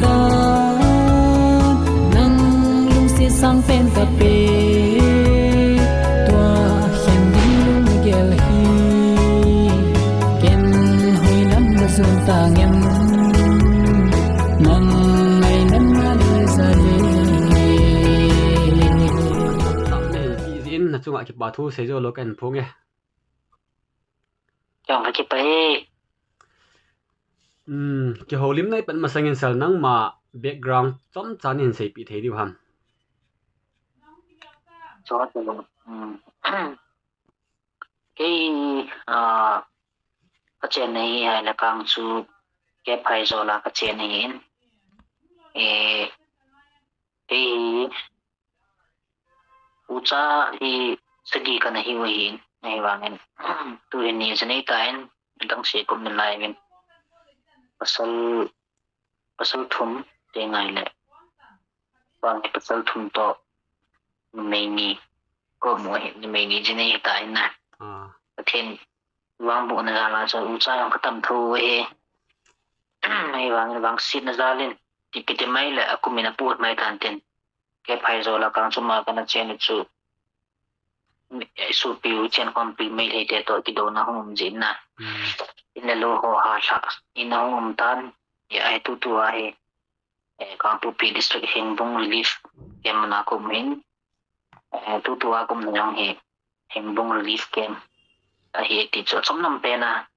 da nang lung si sang pen ta pe tua hian ding gel hi ken hui nam na zum ta ngem nang ngai nan na le za le in na chunga ki ba thu se jo lo kan phung e chong cái bay ki holim nai pan masangin sal nang ma background chom chan in sei pi thei di ham cho tôi cái cái chuyện này hay là càng chú cái phải rồi là cái chuyện này cái u cha thì segi cái này vậy này vàng anh tôi hình như thế này tại anh đang sẽ cùng mình lại mình pasal pasal thum thế ngày lệ vàng cái pasal thum to mình có mua hiện mình thế này tại nè thiên vàng bộ này là cho u cha yang ketam thu vậy này vàng xin ra lên thì cái máy là aku mina buat mai tan tin cái phải rồi là càng chúng mà cái chuyện chú su piu chen complete mai hay để tôi cái đồ nó không dính nè in là lô hồ hà sa in nó không tan ya ai tu tu ai càng tu pi district hình bung relief kem na ko min tu tu a kum nang he hình bung relief kem hi ti cho som nam pe na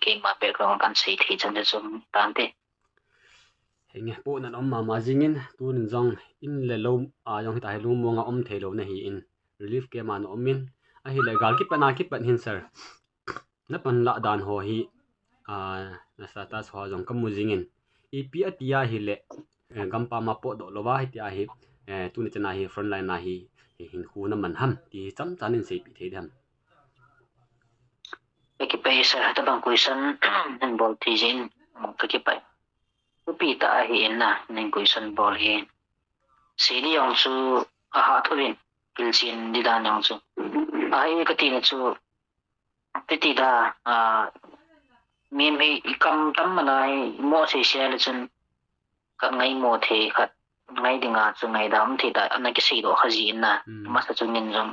cái mà background kan sei thi chan de som tan te hinge po nan om ma jingin tunin zong in le lo a yong ta lu mo nga om thelo na hi in relief ke man omin a hi le gal ki pana ki pan hin sir na pan la dan ho hi na sa ta so jong kam mu jingin ipi atia hi le gampa ma po do lowa hi tia hi tu ni chana hi front line na hi hin khu na man ham ti cham chanin sei pi the dam cái bay sa ta bang question nan bol thi jin cái bay pi ta hi na nan question bol hi si ni yong su a ha thurin kilsin di dan yong su ai cái tin chu ti da mi mi kam tam manai mo se se le chun ka ngai mo the khat ngai dinga chu ngai dam thi da an cái si do khaji na ma sa chung nin jong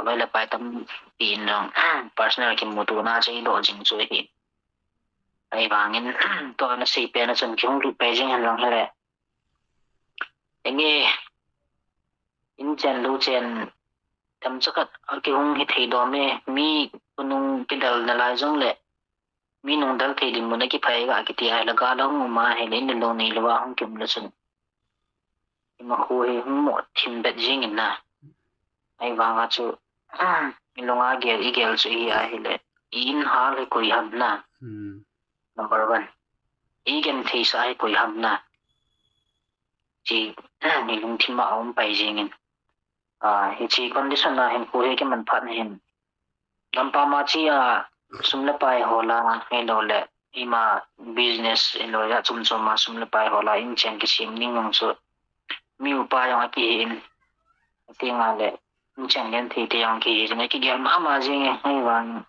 loi la pai tam pin jong personal ki mo tu na chei do jing chu hi ai bangin to na si pe na chun kyung ru pe jing han long hele nghe in chen lu chen tam chakat cái hung hi thei do me mi kunung cái dal na lai jong le mi nung dal thei lim mo na ki phai ga ki ti ai la ga long ma he le lo nei lo wa hung kim la chun ma khu he hung mo thim bet jing in na ai wanga chu in longa gel I gel chu hi ai le in ha le koi ham na number 1 I gen thei sai koi ham na chi ni lung thim ma om pai jing in hi chi condition na hin ko he ke man phat hin lampa ma chi sum la pai hola he lo le ima business in lo ya chum chum ma sum la pai hola in chen ki sim ning ngong chu mi upa yang ki in tinga le in chen gen thi te yang ki ne ki gel ma jing he wan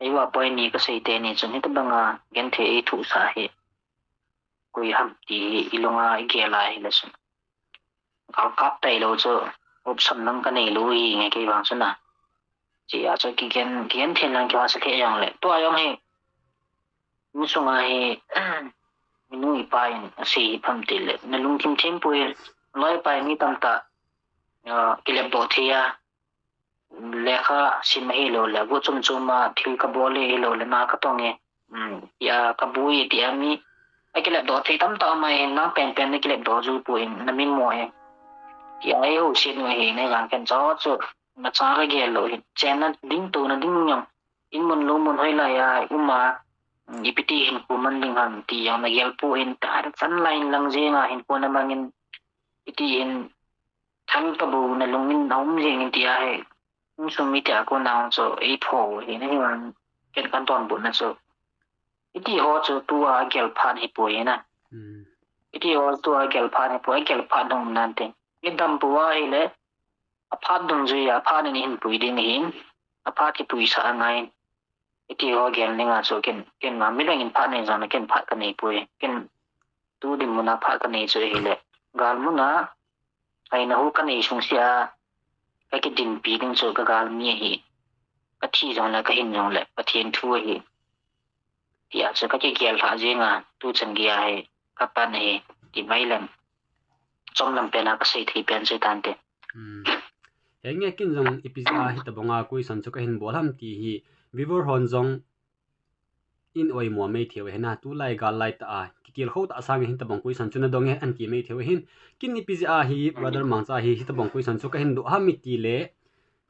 ai wa poi ni ka sei te ni chu ni ta banga gen the e thu sa he koi ham ti ilonga igela hi la sun kal kap tai lo chu option nang ka nei lu hi nge ke wang sun na chỉ cho cái kiến thiên năng cho sẽ thế rằng lệ tôi ông hay như sung ai mình nuôi bài sĩ phẩm tỷ lệ nên lung kim thêm bùi nói bài mi tâm ta cái lập đồ thì lệ khá xin mấy lô là vô chung chung mà thì cái bố lệ lô là na cái tông nghe ya cái bùi thì em mi cái lập đồ thì tâm ta mà nó bèn bèn cái lập đồ du bùi nó mình mua thì ai hồ xin người hiện nay làm cái gió chứ mà cha cái ghê lỗi chen nó đinh tu nó đinh nhung in mun lu mun hơi lại mà ipiti hin ku man ding han ti yang na gel pu in ta san line lang je nga hin ko na mangin iti in tham ka bu na lungin naum je ngin ti ai sum mi ta ko naung so e tho hi na hiwan ken kan ton bu na so iti ho cho tu gel phan hi pu na iti ho tu gel phan hi pu gel phan dong nan te idam pu ai le apart dong je apart ni hin pu ding hin apart ki pu sa ngai iti ho gel ninga so ken ma mi lang in phat nei zon ken phat ka nei pu ken tu dim muna pha ka nei chu hi le gal muna ai na hu ka nei sung sia cái din pi ding chu ka gal mi hi ka thi jong la ka hin jong le pa thien thu hi ya chu ka ki gel tha jinga tu chen gi ai ka pa nei ti mai lam chom lam pe na ka sei thi pen chu tan te nghe kinh dòng episode hi ta bonga kui san chu ka hin bol ham ti hi vivor hon jong in oi mo mai thiu he na tu lai gal lai ta a kikil ho ta sang hin ta bong kui san chu na dong he an ki mai thiu hin kin episode hi brother mangcha hi ta bong kui san chu ka hin do ha mi ti le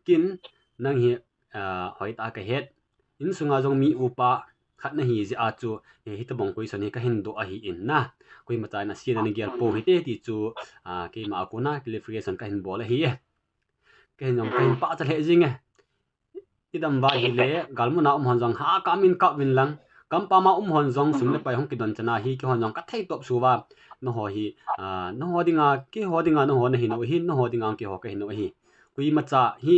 kin nang hi hoi ta ka het in sunga jong mi upa khat na hi ji a chu hi ta bong kui san hi ka hin do a hi in na kui ma ta na sin ani gyal po hi te ti chu ke ma ko na clarification ka hin bol hi cái nhóm cái ba cho hệ gì nghe cái đầm ba hi lệ gal mu na hòn rong ha kamin ka win lang kam pa ma hòn rong sum le pai hong ki don chana hi ki hòn rong ka thei top su wa no ho hi no ho dinga ki ho dinga no ho na hi no hi no ho dinga ki ho ka hi no hi kui ma cha hi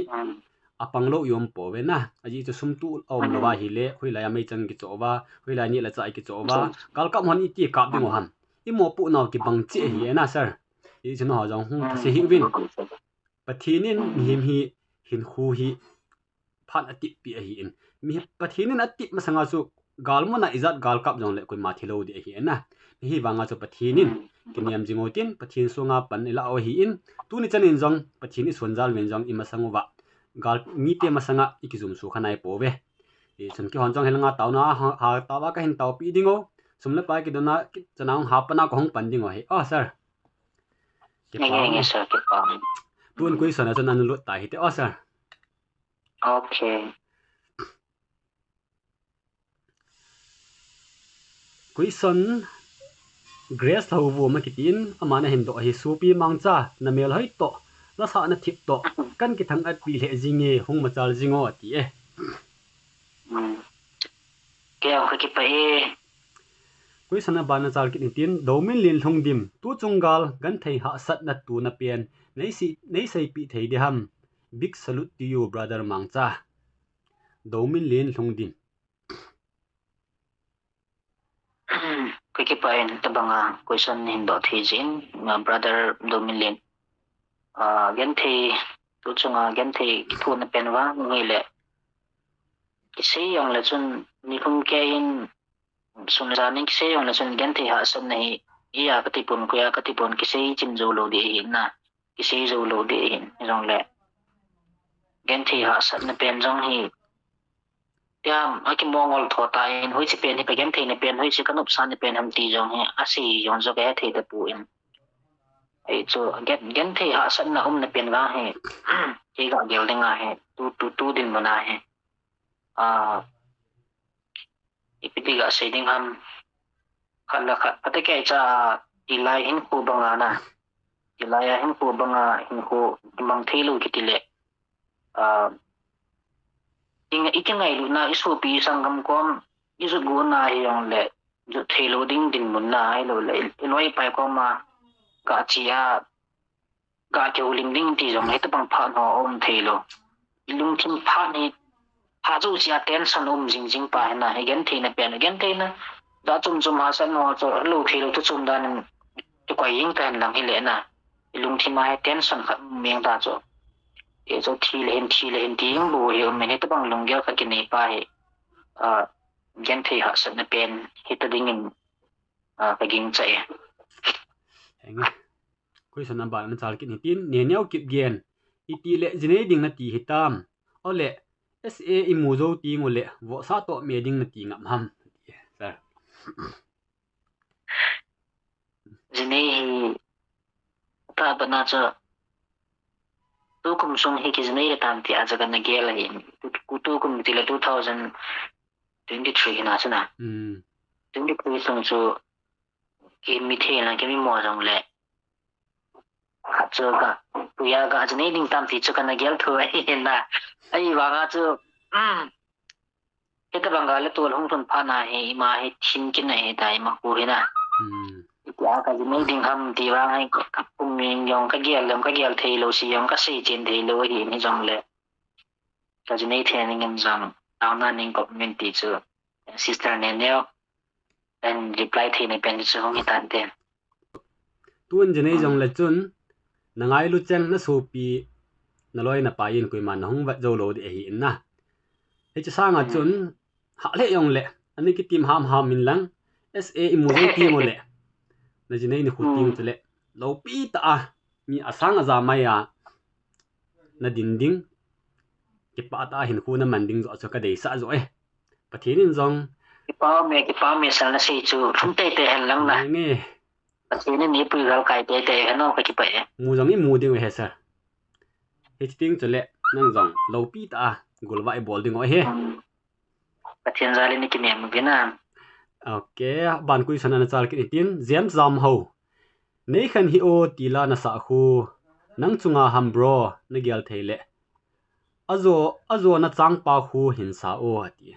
apang lo yom po ve na aji chu sum tu om lo wa hi le hui la ya mai chang ki cho wa hui la ni la cha ki cho wa kal kam hon i ti kap ding ham i mo pu naw ki bang che hi na sir i chu no ho jong hu se hi win pathinin him hi hin khu hi phan ati pi hi in mi pathinin ati masanga chu galmona izat gal kap jong le koi ma thilo de hi na hi wanga chu pathinin kiniam jingotin pathin sunga pan ila o hi in tu ni chanin jong pathini sonjal men jong i masangowa gal mi te masanga ikizum su khanai po ve e chun ki hon jong helanga tauna ha tawa ka hin taw pi dingo sumle pa ki dona chanang ha pana ko hong pan dingo he oh sir nghe sir ke pa tuan kui sana chon an lut tai hi te oh sir okay question grace tho wo ma kitin amana hin do hi supi mangcha na mel hoi to la sa na thip to kan ki thang at pi le jinge hung ma chal jingo ti e ke au ki pa e question na bana chal ki tin domin lin thong dim tu chungal gan thei ha sat na tu na pen nei sei pi thei de ham big salute to you brother mangcha domin lin thong dim cái pain tabanga question hin do thi jin brother dominion gen thi tu chunga gen thi ki thu na penwa ngi le ki se yong la chun ni khum ke in sun ra ni ki se yong la chun gen thi ha san nei ya ka ti pun ko ya ka ti pun ki se chin zo lo de hin na ki se zo lo de hin jong le gen thi ha san na pen jong hi ya aki mongol thota in hoi chi pen hi pegem thein pen hoi chi kanup san pen ham ti jong he asi yon zo ga the de pu in ai cho gen the ha san na na pen ga he ki ga gel dinga he tu din mana he ipiti ga se ding ham khala kha pate ke cha ilai hin pu banga na ilaya hin pu banga hin ko mang thelu kitile ikingai lu na isu pi sangam kom isu gu na yong le ju thelo ding din mun na ai lo le loi pai ko ma ga chia ga ke uling ding ti jong he ta bang pha no om thelo ilung thim pha ni ha zu chia tension jing jing pa na he gen thi na pen gen thi na da chum ha san no cho lu thelo tu chum dan tu ko ying kan lang hi le na ilung thim ma he tension kha meng da cho e zo thi le hin ting bu he me ne ta bang long gel ka ki nei pa he gen thi ha san na pen hi ta ding in ka ging chai henge question number man chal ki ni tin ne nyau kip gen iti le jine ding na ti hitam ole sa imu zo ti ngole wo sa to me ding na ti ngam ham sir jine hi ta bana cha tu kum sung hi ki jine tam ti a jaga na gel hi tu kum ti la 2023 na chana 23 sung chu ki mi the na ki mi mo jong le ha cha ga tu ya ga jine ding tam ti cha kana gel thu ai na ai wa ga chu ke ta bangal tu hong thun pha na he ma he thin ki na he dai ma ku he na ya ka jine ding ham ti wa ai ka pum ming yong ka gel thei lo si yong ka si chen thei lo hi ni jong le ka jine the ning em jong taw na ning community chu sister ne ne and reply thei ne pen chu hong hi tan te tuan jenei jong le chun nangai lu cheng na su pi na loi na pa yin kui man hong va zo lo de hi in na he cha sa nga chun ha le yong le ani ki tim ham min lang sa imu zo ti mo le na jenei ni khu tim chu le lo pi ta a mi asang a za mai a na din ding ki pa ta hin khu na man ding zo cho ka dei sa zo pathin in zong ki pa me sal na sei chu thum te te han lang na nge pathin ni pui gal kai te te ano ka ki pa mu zong ni mu ding he sa he ting chu le nang zong lo pi ta gul vai bol ding o he pathin zali ni ki ne mu bina okay ban kui sana na chal ki tin zem zam ho nei khan hi o tila na sa khu nang chunga ham bro na gyal theile azo na chang pa khu hin sa o ati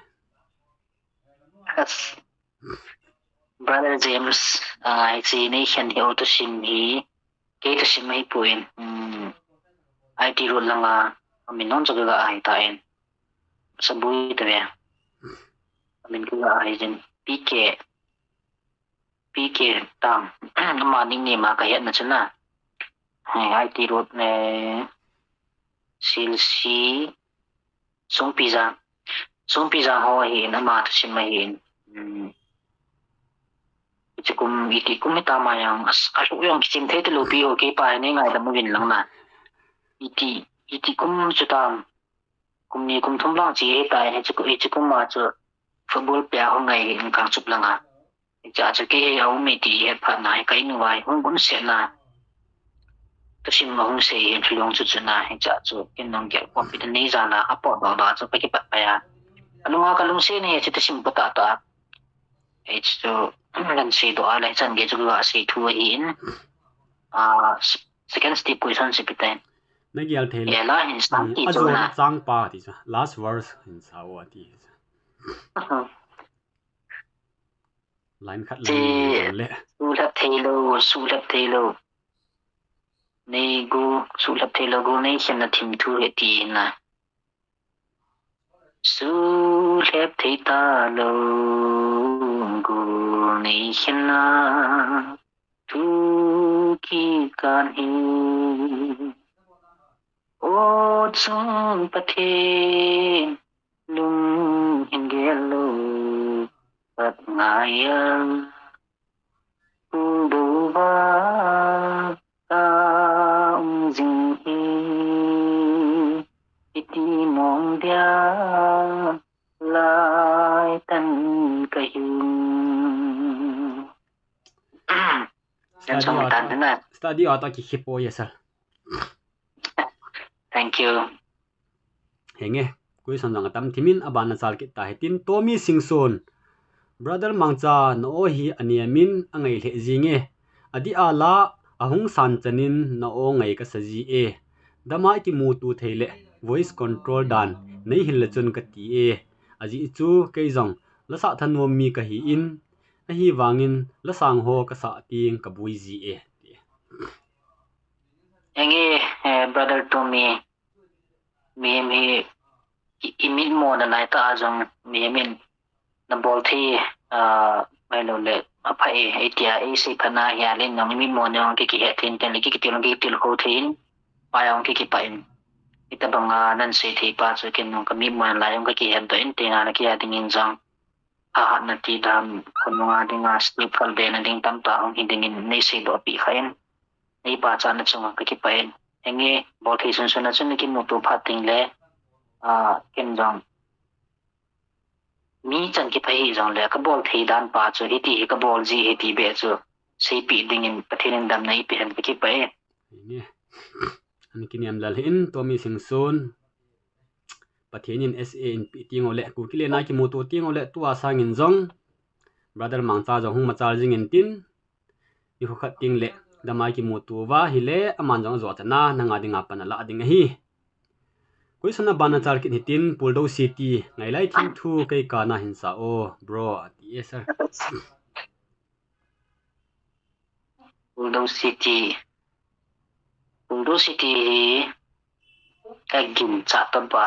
brother James I nation hi auto sim hi ke to sim hi puin IT rule langa amin non jaga ga ai ta en sabui ta ya amin ga ai jin PK tam ma ning ni ma ka hiện na chana IT rule ne silsi song pizza ho hi na ma to sim hi kum iti kum ta ma yang asu yang kisim the lo pi okay pa ne ngai da mu win lang na iti kum chu tam kum ni kum thum lang chi ta ne chu kum ma chu football pya ho ngai in kang chup langa cha chu ke au me ti he pha nai kai nu wai hong bun se na to sim ma hong se yin long chu chu na he cha chu kin nong ge ko pi ne za na apo da chu pa ki pa ya anu nga kalung se ne chu to sim pa ta H2 lan si do ala chan ge chu ga si thu in second step question si pitain na gyal theile ya la in stam ti azo chu na na chang pa ti cha last verse in sa o ati line khat le su lap thelo nei go su lap thelo go nei chen na thim thu he ti na su lap theta lo go nei chen na thu ki kan hi o chung pathe lung hingelo pat ngayang du ba jing hi iti mong dia lai tan kahin dan sama tan na study ata ki hipo yesal thank you henge kui san jang tam thimin abana chal ki ta hetin Tommy Singson brother mangcha no hi aniamin angai le jinge adi ala ahung san chanin na o ngai ka saji dama ki mu tu theile voice control dan nei hil le chun ka ti aji chu keizong la sa than nom mi ka hi in a hi wangin la sang ho ka sa ting ka bui ji enge brother Tommy me imit mo na nai ta jong me min na bol thi mai lo le apa etia si phana ya le nong mi mo nong ki he thin ten ki til ho thin pa yong ki pa in ita banga nan se thi pa chu ken nong ka mi mo la yong ki he to in te na ki ya ding in jang na ti dam kononga dinga step kal de na ding tam ta hong hiding in nei se do pi khain nei pa cha na chunga ki pa in enge bol thi sun na chun ki mo to phating le ken jang mi chan ki phai jong le ka bol thei dan pa chu hi ti ka bol ji hi ti be chu sei pi ding in pathin dam nei pi han ki pa ni ani kiniam lal hin Tommy Singson pathin in SA in pi ting ole ku ki le na ki mu to ting ole tu asang in jong brother mangcha jong hung ma chal jing in tin ni ho khat ting le dama ki mu tu wa hi le aman jong zo chana nanga dinga pana la ding hi koi sana bana chal ki hitin Puldo City ngai lai thim thu kai kana hinsa o bro ati sir Puldo City ka gin cha ta ba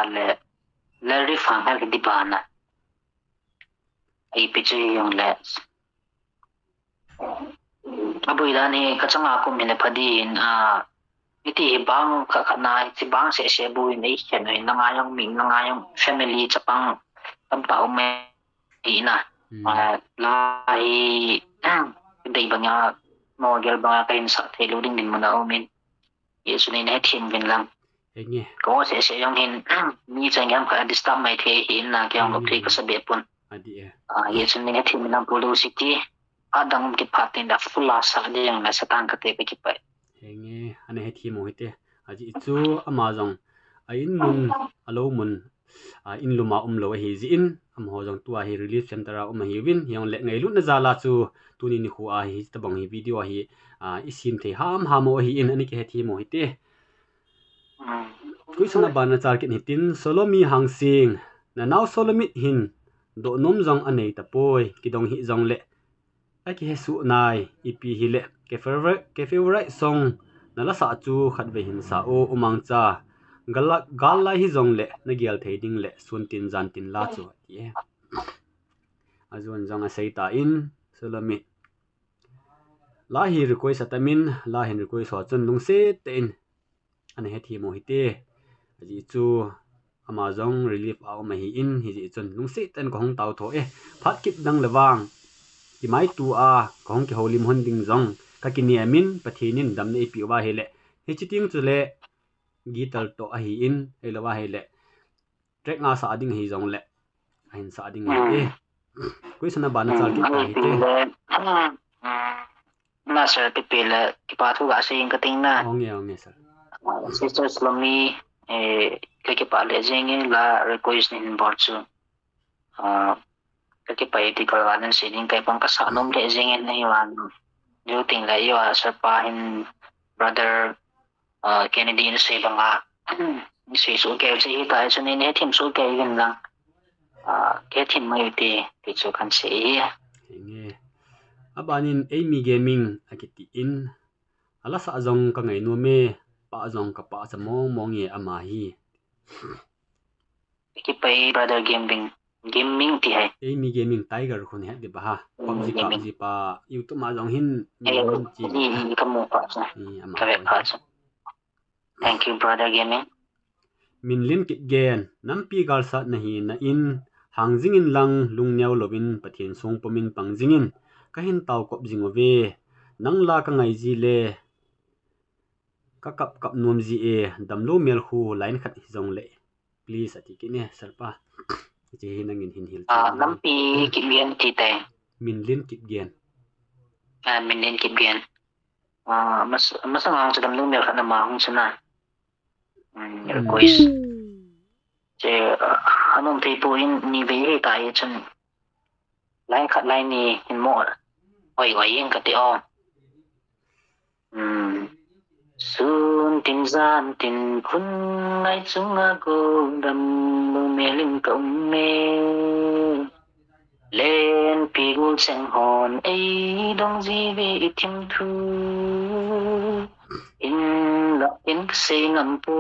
le ri phang ha di ba na ai pe che yong le abui da ni ka changa kum ne phadi in iti bang ka na ti bang se bui nei chen nei na nga yang ming na nga yang family chapang tam ta me ina la hi dei banga mo gel banga kain sa the lu ding din mana omin yesu ni ne thin bin lang nghe ko se yang hin ni chang yam ka disturb mai the hin na kyang lo thei ka sabe pun adi yesu ni ne thin bin lang polo city adang ki phatin da fulla sa de yang na satan ka te ki pa nghe anh hay thi mo hite aji chu amazon in mun alo mun in luma lo hi ji in am ho jong tua hi relief center hi win yong le ngai lu na zala chu tuni ni khu hi ta bang hi video hi isim the ham mo hi in ani ke thi mo hite kui sana ban na char kin hitin solomi hang sing na naw solomi hin do nom jong anei ta poi kidong hi jong le aki he su nai ipi hi le ke favorite song na la sa chu khat ve hin sa o umang cha gal lai hi jong le na gial thei ding le sun tin jan tin la chu ye azun jong a sei ta in solomi la hi request atamin la hin request so chun lung se te in ani he thi mo hi te ji chu amazon relief a ma hi in hi ji chun lung se ten ko hong tau tho e phat kip dang lewang ki mai tu a kong ki holim hon ding zong ka ki niamin pathinin dam nei pi wa hele he chiting chu le gital to a hi in he lawa hele trek nga sa ding hi zong le hin sa ding e koi sana ban chal ki ta hi te na sir ti pela ki pa thu ga sing ka ting na ong sir sisters lomi ke pa le jeng la request in bor chu cái bài thì còn là nên sử dụng cái bằng các sản phẩm để riêng này là dù tình là yêu sơ pa in brother Kennedy nó sẽ bằng sử dụng cái gì tại cho nên hết thêm số cái gần là cái thêm mấy thì số cần sẽ nghe abanin Amy Gaming akiti in ala sa zong ka ngai no me pa zong ka pa sa mo nge ama hi cái bài brother gaming thì hay Amy Gaming Tiger khun he de ba ha PUBG pa YouTube ma jong hin chi kamu pa sa thank you brother gaming min lin kit gen nam pi gal sa na hi na in hangjing in lang lung nyau lovin pathian song pomin pangjingin ka hin taw kop jingo ve nang la ka ngai ji le ka kap nom ji e damlo mel khu line khat jong le please ati ki ne sarpa je hinangin hin hil nam pi kit gen ti te min lin kit gen min lin kit gen mas ang sa damlo mel khat na ma hung sana request je anom te po in ni ve tai chen line khat line ni in mo oi yin ka te o sun tin gian tin kun ngai chung a go dam lu me lim công me lên pi gul sang hòn ấy dong ji ve tim thu in se ngam pu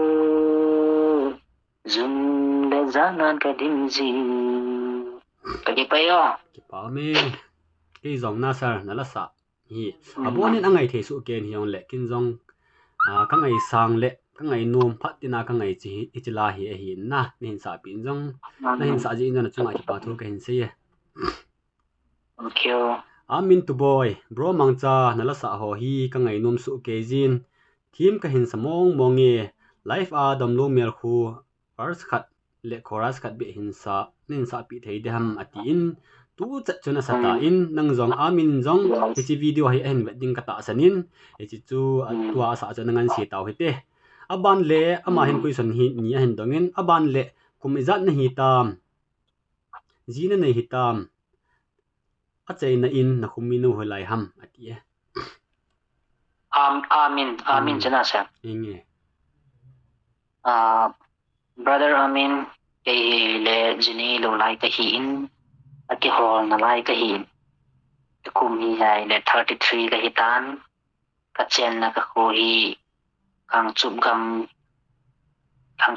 zum le zanan ka dim ji ka ki pa yo ki pa me ki zong na sar na la sa hi abonin angai the su ken hiong le kin zong ka ngai sang le ka ngai nom phatina ka ngai chi ichila hi hi na nin sa pin zong na hin sa ji na chunga ki pa thu ka hin se ye thank you amin tu boy bro mangcha na la sa ho hi ka ngai nom su ke jin thim ka hin samong monge life a dam lo mer khu first khat le chorus khat be hin sa nin sa pi thei de ham ati in tu chat chuna sata in nang zong amin zong hi video hi en wedding ka ta sanin hi chu tua sa chana ngan si taw hite aban le ama hin question hi ni hen dongin aban le kum izat na hi tam zina na hi tam achei na in na khuminu holai ham ati amin chana sa inge brother amin ke le jini lo lai ka hi in aki hol na lai ka hi kum hi hai le 33 ka hitan ka chen na ka ko hi kang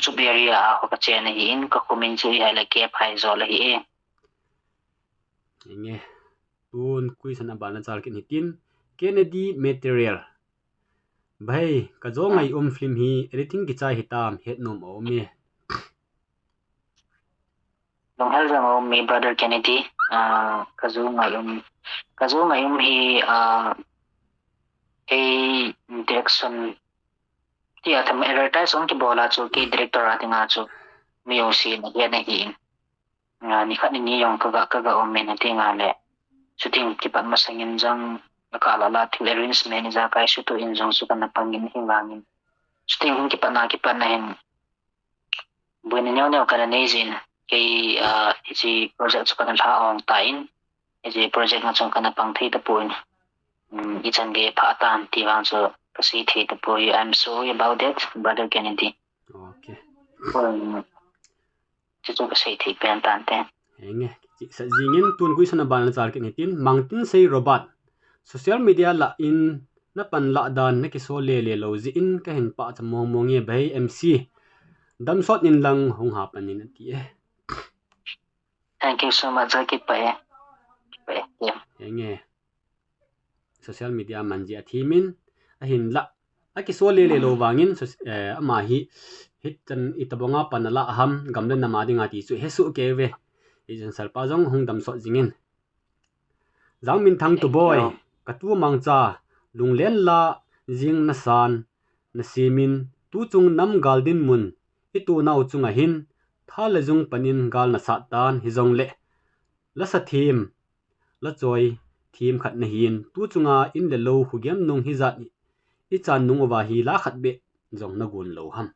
chup area ko ka chen hi in ka kumin chu hai le ke phai zo la hi inge tun kui sana bana chal kin hitin Kennedy material bhai ka zo ngai film hi editing ki chai hitam het nom o mi Long hel jang o mi brother Kennedy kazu ngayum hi a direction ti atam advertise on ki bola chu ki director atinga chu mi o si na ya na hi ni khat ni yong kaga o men atinga le shooting ki pat masangin jang nakala la thil arrangement ja kai shutu in jong su kana pangin hingangin shooting ki pat na hin buin nyaw nyaw kana nezin kay isi project su kana la ong tain isi project nga chung kana pang thei ta puin ichan ge pha tan ti wang so kasi thei ta pui. I'm sorry about that, brother Kennedy. okay Chu chu kasi thei pen tan te henge sa jingin tun kui sana ban char kin hitin mangtin sei robot social media la in na pan la dan na ki so le lo ji in ka hin pa chamong mong ye bhai MC dam shot in lang hong ha panin ti thank you so much ki pa yeah henge social media manji athimin a hin la aki so le lo wangin ama hi hit chan itabonga panala ham gamlen nama dinga ti chu hesu kewe ijan salpa jong hung dam so jingin zangmin thang tu boy katu mangcha lunglen la jing na san na simin tu chung nam galdin mun itu nau chunga hin thala jung panin gal na sa tan hi jong le la sa thim la choi thim khat na hin tu chunga in le lo hugiam nung hi zat I chan nung wa hi la khat be jong na gun lo ham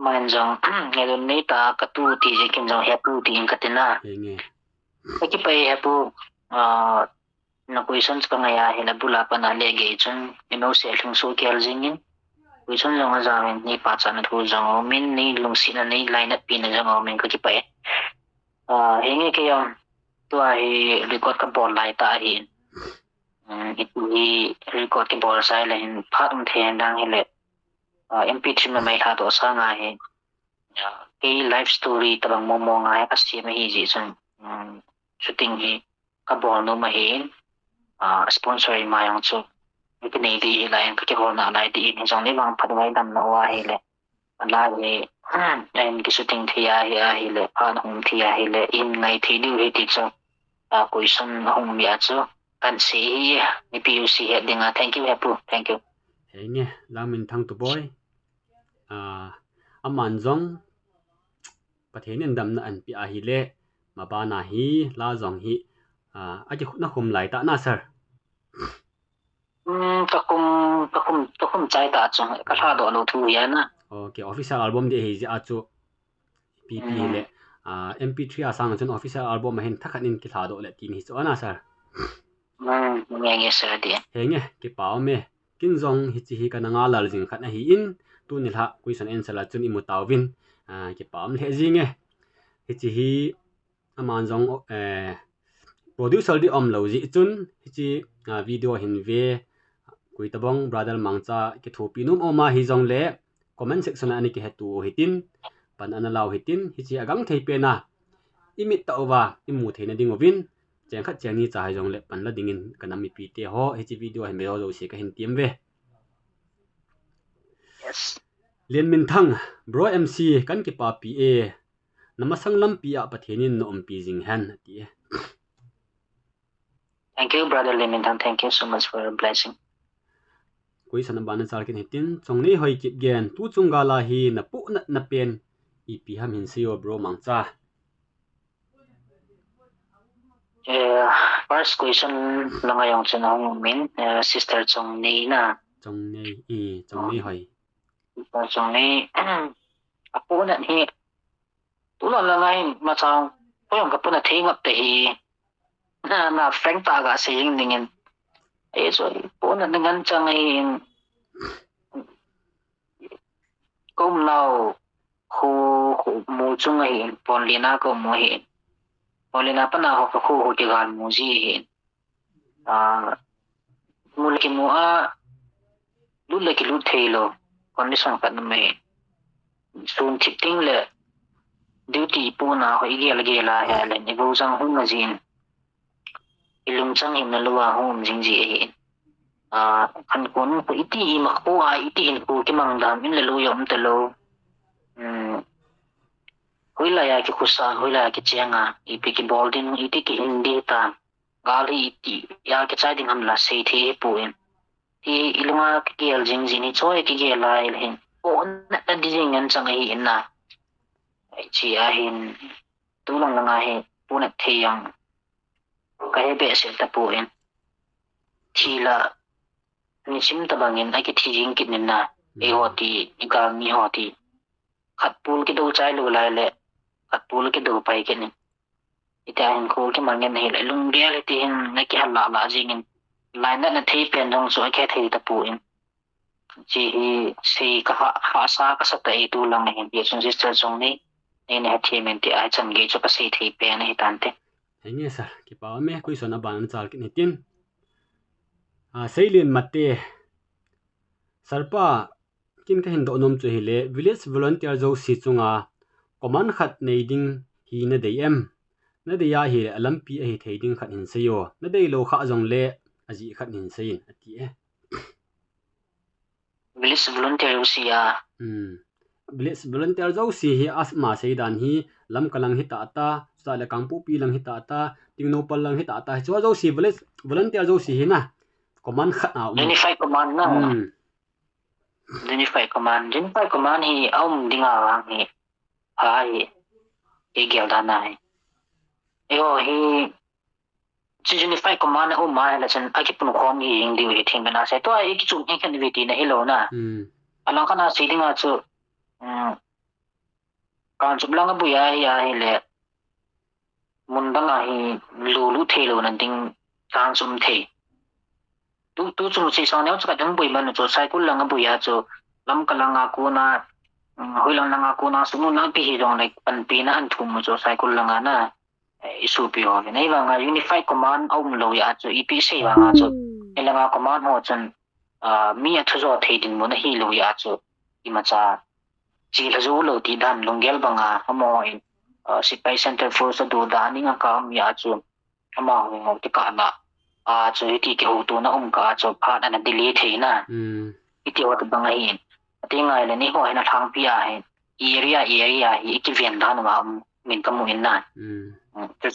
man jong ngelon nei ta katu ti je kim jong happy ti in katina nge ki pa happy na questions pa nga ya hila bula pa na lege chun ino se lung so kel jingin question jong a jamin ni pa chan thu jong min ni lung sina nei line up pin jong min ki pa henge ke yong to ai record ka bol lai ta hi itu hi record ke bol sai la hin phat then dang hele MP3 ma mai kha to sa nga he ke life story tabang mo nga ka si ma hi ji chun shooting hi ka bol no ma hin sponsor ma yang chu ke nei di la yang ke bol na lai di ni jong ni wang phat wai dam na wa he le la le en ki shooting thia hi le phan hong thia hi le in ngai thi du he ti chu question hong mi a chu kan si ni PUC he dinga thank you hapu thank you henge lamin thang tu boy aman jong pathen dam na an pi a hi le ma ba na hi la jong hi a ji na khum lai ta na sir takum chai ta chung ka tha do lo thu ya na okay official album de hi ji a chu PP le MP3 asang chun official album ma hin thakhanin ki tha do le tin hi chu ana sir nge sir di henge ki paw me kin jong hi chi hi kana nga lal jing khat na hi in tu ni la question answer la chun imu tawin ki pam le jinge hi chi hi aman jong producer di om lo ji chun hi chi video hin ve kui tabong brother mangcha ki thopi num oma hi jong le comment section ani ki hetu hitin pan ana law hitin hi chi agang thei pe na imit tawa imu theina dingovin cheng khat cheng ni chai jong le pan la dingin kanami pi te ho hi chi video hi me ho se ka hin tiam ve yes Lien min thang bro MC kan ki pa PA namasang lam pi a pathenin no om pi jing han ti thank you brother Limintang thank you so much for your blessing koi sana bana char kin hitin chongnei hoi kip gen tu chunga la hi na pu na pen EP ham hin seo bro mangcha first question langa yong chuna min sister chong nei na chongnei hoi chong nei apo na ni tu la ngai ma chang poyong ka puna thing up te hi na frank ta ga saying ningen so po na dengan chang ai kom now khu mu chung ai pon lina ko mo hi Olina pa na ako ko ho tigal mo ji mula ki mo lula ki lu thelo condition pa na may sun chiting le duty po na ako igel gela hele ni bo sang hung na jin ilung chang him na luwa hum jing ji hi kan kun ko iti ma ko iti hin ko ki mang dam in le lu yom te lo huila ya ki kusa huila ki chenga ipi ki bolding iti ki hindi ta gali iti ya ki chai ding ham la sei the pu in ti ilunga ki gel jing ji ni choi ki gel la il hin o na ta di jing an chang hi in na chi a hin tu lang langa hi pu na the yang ka he be se ta pu in thi la ni sim ta bangin ai ki thi jing ki nin na e ho ti ga mi ho ti khat pul ki do chai lu lai le khat pul ki do pai ki ni ita hin ko ki mangen hi le lung reality hin na ki hala la jing in lai na thei pen dong so ke thei ta pu in chi hi sei ka ha sa ka sa ta e tu lang hin ye sun sister song ni ne ha thi men ti ai chang ge cho ka sei thei pen hi tan te henge sa ki pa me kui sona ban chal ki ni tin seilin mate sarpa kin ka hin do nom chu hi le village volunteer zo si chunga command khat nei ding hi na dei em na de ya hi alampi a hi thei ding khat hin se yo na dei lo kha jong le aji khat hin se in ati e village volunteer si ya village volunteer zo si hi asma seidan hi lam kalang hi ta ta sa le kangpu pi lang hi ta ta tingno pal lang hi ta ta cho zo si village volunteer zo si hi na command khat na unify command na unify command hi dinga wang hi hai e gel da nai eo hi unify command ma la chan akipun khom hi ing diu hi thing na se to ai ki chung activity na hello na alang kana sidinga chu kan chublang bu ya hi le mundanga hi lulu thelo na ding kan sum the tu chung si sa ne chu ka dang bui man chu cycle lang bu ya chu lam kalanga ko na hoilang langa ko na sunu na pi hi dong like pan pi na an thum chu cycle langa na isu pi ho nei wa nga unified command lo ya chu ipi sei wa nga chu elanga command ho chan mi a thu zo thei din mo na hi lo ya chu ima cha chi la zo lo ti dan longel banga amo in sipai center force do da ni nga ka mi a chu ama ho ti ka na chu ti ke ho tu na ka chu pha na delay thei na iti wa banga hin ati ngai le ni ho na thang pi a area hi ki ven da na min ka mu in na for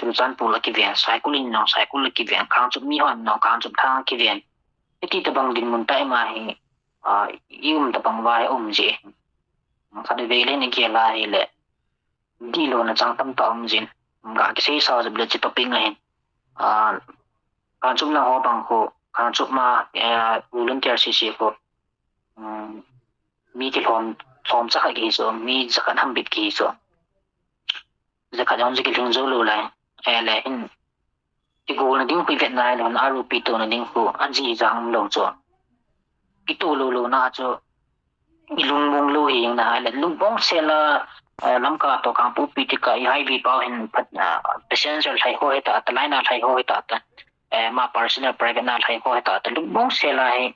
example ki ven cycle ki ven khang chu mi hon no khang chu thang ki ven iti ta bang din mun tai ma hi ta bang vai je ka de ve le ni ke la hi le di lo na chang tam ta jin ga ki sei sa jab le chi topping ngai khang chu na ho bang ko khang chu ma volunteer si ko mi ki thom cha ki so mi cha kan ham bit ki so zaka jong ziki lung zo lo lai ele in ti go na ding pi vet nai lo na ru pi to na ding fu an ji jang lo cho pi to lo na cho ilung mong lo hi na le lung bong se la lam ka to kang pu pi ti ka i hai vi pa hin phat na passenger thai ho ta ta lai na thai ho ta ma personal private na thai ho ta lung bong se la hi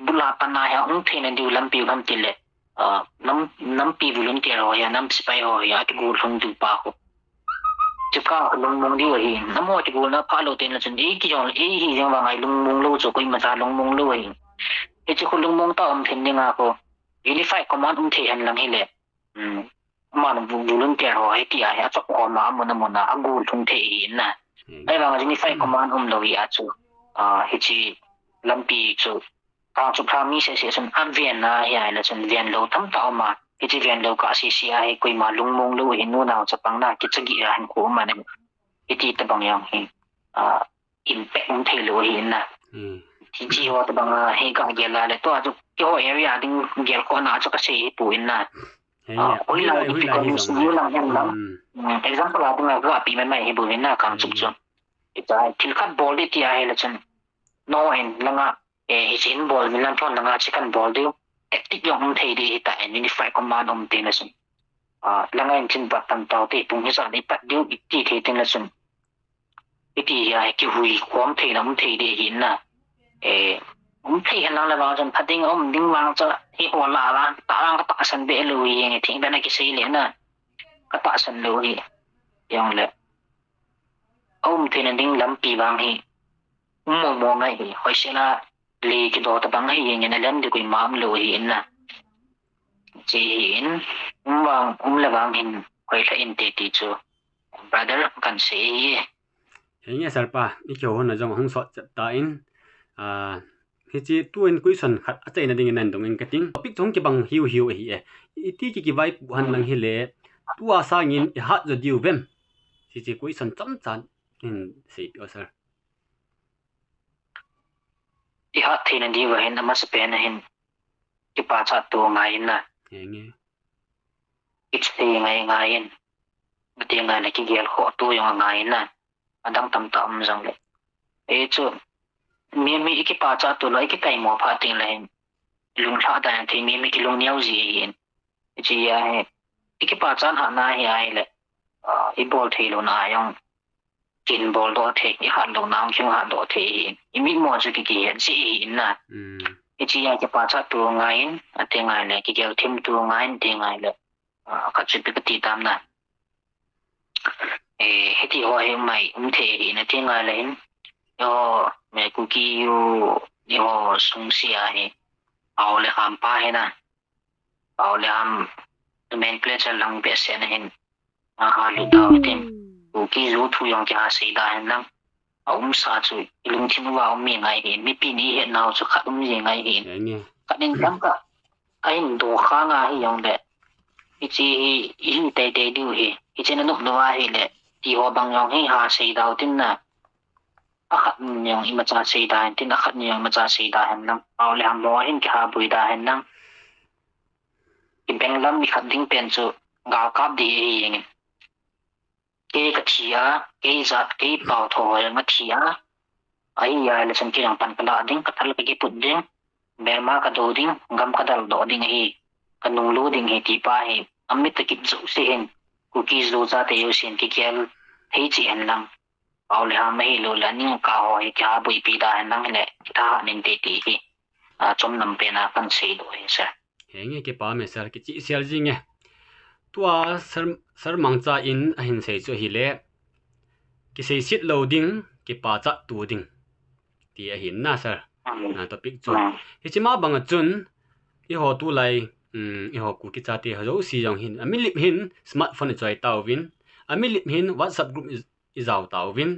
bula pa na ya thi na di lam pi lam ti le nam pi volunteer ho ya nam sipai ho ya ki gur hung du pa ho chuka lung mong di hi namo ti gur na pha lo ten la chen ki jong hi jeng wa ngai lung mong lo cho koi ma sa lung mong lo hi e chi lung mong ta phin ni nga ko unify command the han lang hi le ma no volunteer ho ai ti ya chok ko ma mo na agur thung the hi na ai wa unify command lo ya chu hi chi lampi chu ka chu pha mi se chen an vien na ya la chen vien lo tham ta ma ki chi vien lo ka si ai koi ma lung mong lo hi nu na cha pang na ki chagi han ko ma ne iti ta bang yang hi impact un thei lo hi na chi ho ta bang he ka ge la le to chu ki ho area ding gel ko na chu ka sei pu in na oi la hi ko ni su la yang lam example la ding ga pi mai hi bu in na kang chu chu ita til khat bol ti ai la chen no en langa hin bol milan thon nga chicken ball du tactic yong thei di ta unify command te na sun langa in chin bat tam taw te pung hi sa ni pat du ti the te na sun iti ya ki hui khom thei nam thei di hin na thei han la ba jan phating ding wang cha hi ho la ta ang ka ta san be lu yi ngi thing ba na ki sei le na ka ta san lu hi yong le thì nó đinh lắm pi vàng hi mua ngay hi hỏi sẽ là lì cái đó tập bằng hi như này lên thì quỳ mám lùi hi na chỉ hi vàng là vàng hin hỏi là in tê tí chú brother cần sẽ he nge sar pa ni kyo hon na jong hong so chat ta in he chi tuin question khat a chei na ding nan dong in kating topic jong ki bang hiu hiu hi e ti ki vai pu han lang hi le tua sa ngin ha zo diu vem chi chi question cham chan in sei pi sir thì hát thì nó đi vào hiện mà sẽ bên hiện cái bà cha tu ngay na he nge ít thì ngay in mà tiếng ngay là cái ghel khó tu yung ngay na mà đang tầm rằng đấy ấy chứ mi cái bà cha tu lại cái tay mò phá tiếng lại lung thọ đàn thì mi cái lung nhau gì hiện chỉ cái bà cha hạ na hi ai lại cái ball thì luôn ai yung kinh ball đó thì cái hạt đầu nào chung hạt đó thì mi mò cho cái hiện gì hiện na chỉ cái bà cha tu ngay tiếng ngay là cái ghel thêm tu ngay tiếng ngay là các chuyện bị cái tam na hết thì hỏi mày thì nó tiếng ngay lên yo mẹ cô kia yo sung sia he ao le ham pa he na ao le ham main place lang be se na hen ha lu tao tin cô kia ru thu yong kia sei da hen nang sa chu lung thin wa mi ngai he mi pi ni he nào chu khat gì ngai he he nge ka nen kam ka ai do kha nga hi yong de ichi hi te du he ichi na nuk no he le ti ho bang yong he ha sei dao tin na akhat nyong ima cha sei da tin akhat nyong ma cha sei da hen nang aw le ham lo hin ki ha bui da hen nang ki beng lam mi khat ding pen chu ga kap di hi ngin ke ka thia ke zat ke pau tho ma thia ai ya le chan ki rang pan pala ding ka thal ki put ding ber ma ka do ding gam ka dal do ding hi ka nung lu ding hi ti pa hi amit ki zu se hen ku ki zo za te yo sin ki kel hei chi hen lang ao le ha mai lo la ning ka ho hi kha bui pi da nang le ta ning te ti hi chom nam pe na kan sei do hi sa he nge ke pa me sir ki chi sial ji nge tua sar mang cha in a hin sei chu hi le ki sei sit loading ki pa cha tu ding ti a hin na sir na topic chu hi chi ma bang a chun i ho tu lai i ho ku ki cha te ho si jong hin a mi lip hin smartphone choi taw win a mi lip hin whatsapp group is zau taw win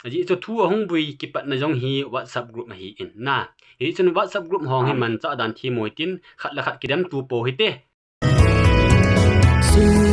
aji cho thu hong bui ki pat na jong hi whatsapp group hi in na hi chun whatsapp group hong hi man cha dan thi moi tin khat la khat ki dam tu po hi te Sing